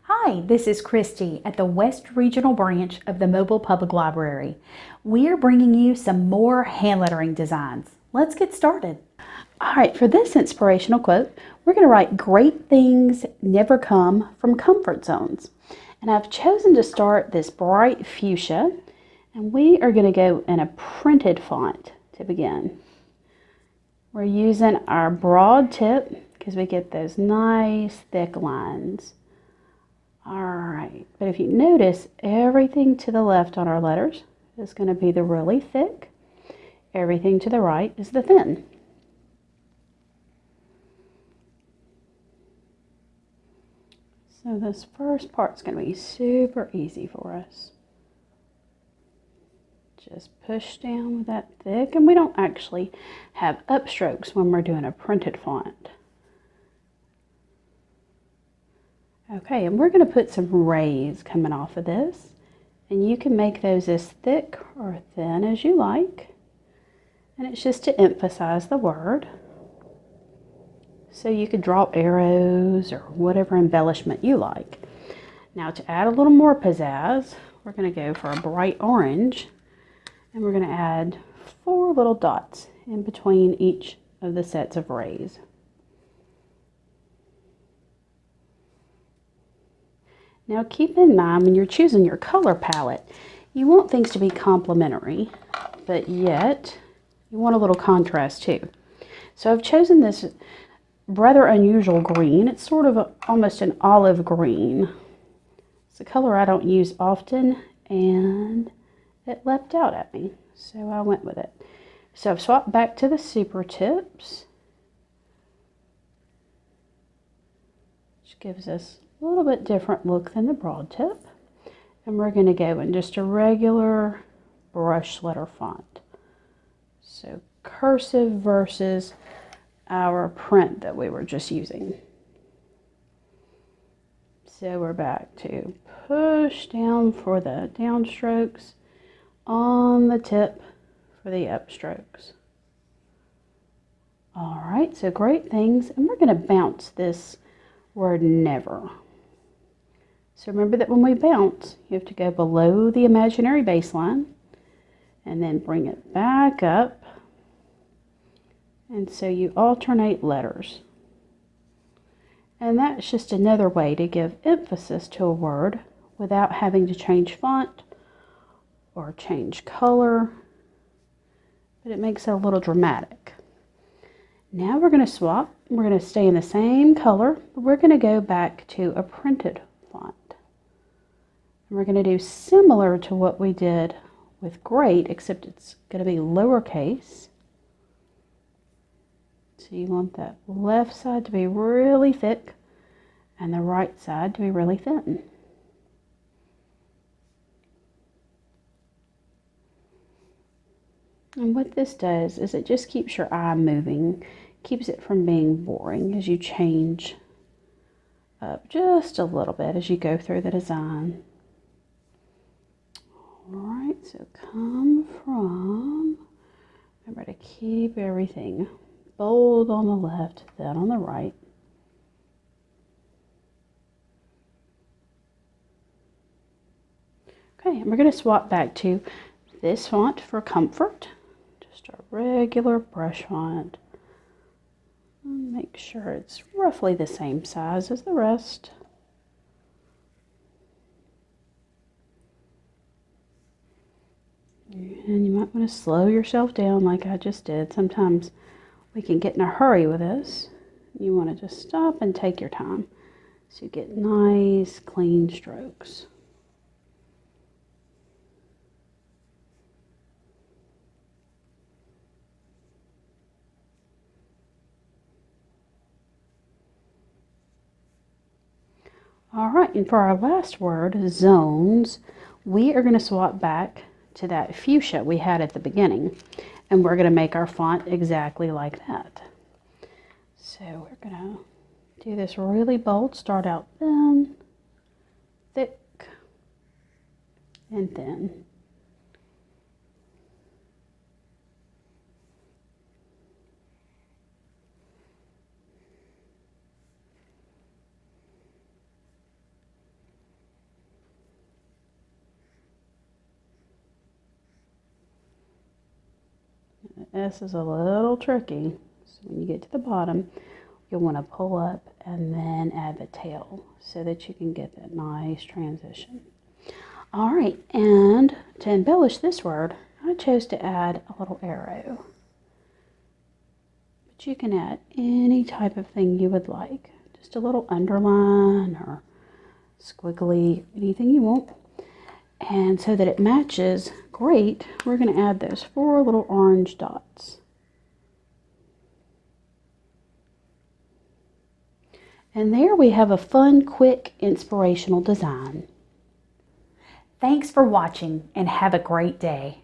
Hi, this is Christy at the West Regional Branch of the Mobile Public Library. We are bringing you some more hand lettering designs. Let's get started. All right, for this inspirational quote, we're going to write great things never come from comfort zones. And I've chosen to start this bright fuchsia, and we are going to go in a printed font to begin. We're using our broad tip because we get those nice thick lines. All right, but if you notice, everything to the left on our letters is going to be the really thick. Everything to the right is the thin. So this first part's going to be super easy for us. Just push down with that thick, and we don't actually have upstrokes when we're doing a printed font. Okay, and we're going to put some rays coming off of this, and you can make those as thick or thin as you like, and it's just to emphasize the word. So you could draw arrows or whatever embellishment you like. Now to add a little more pizzazz, we're going to go for a bright orange, and we're going to add 4 little dots in between each of the sets of rays. Now keep in mind when you're choosing your color palette, you want things to be complementary, but yet you want a little contrast too. So I've chosen this rather unusual green. It's sort of almost an olive green. It's a color I don't use often, and it leapt out at me, so I went with it. So I've swapped back to the super tips, which gives us a little bit different look than the broad tip. And we're going to go in just a regular brush letter font. So cursive versus our print that we were just using. So we're back to push down for the downstrokes, on the tip for the upstrokes. All right, so great things. And we're going to bounce this word never. So remember that when we bounce, you have to go below the imaginary baseline and then bring it back up. And so you alternate letters. And that's just another way to give emphasis to a word without having to change font or change color, but it makes it a little dramatic. Now we're going to swap. We're going to stay in the same color, but we're going to go back to a printed font. And we're going to do similar to what we did with great, except it's going to be lowercase. So you want that left side to be really thick and the right side to be really thin. And what this does is it just keeps your eye moving, keeps it from being boring as you change up just a little bit as you go through the design. All right, so come from, remember to keep everything bold on the left, then on the right. Okay, and we're going to swap back to this font for comfort. Just a regular brush font. And make sure it's roughly the same size as the rest. And you might want to slow yourself down like I just did. Sometimes we can get in a hurry with this. You want to just stop and take your time so you get nice, clean strokes. All right, and for our last word, zones, we are going to swap back to that fuchsia we had at the beginning, and we're going to make our font exactly like that. So we're going to do this really bold, start out thin, thick, and thin. This is a little tricky. So when you get to the bottom, you'll want to pull up and then add the tail so that you can get that nice transition. All right, and to embellish this word, I chose to add a little arrow. But you can add any type of thing you would like. Just a little underline or squiggly, anything you want. And so that it matches great, we're going to add those 4 little orange dots. And there we have a fun, quick, inspirational design. Thanks for watching and have a great day.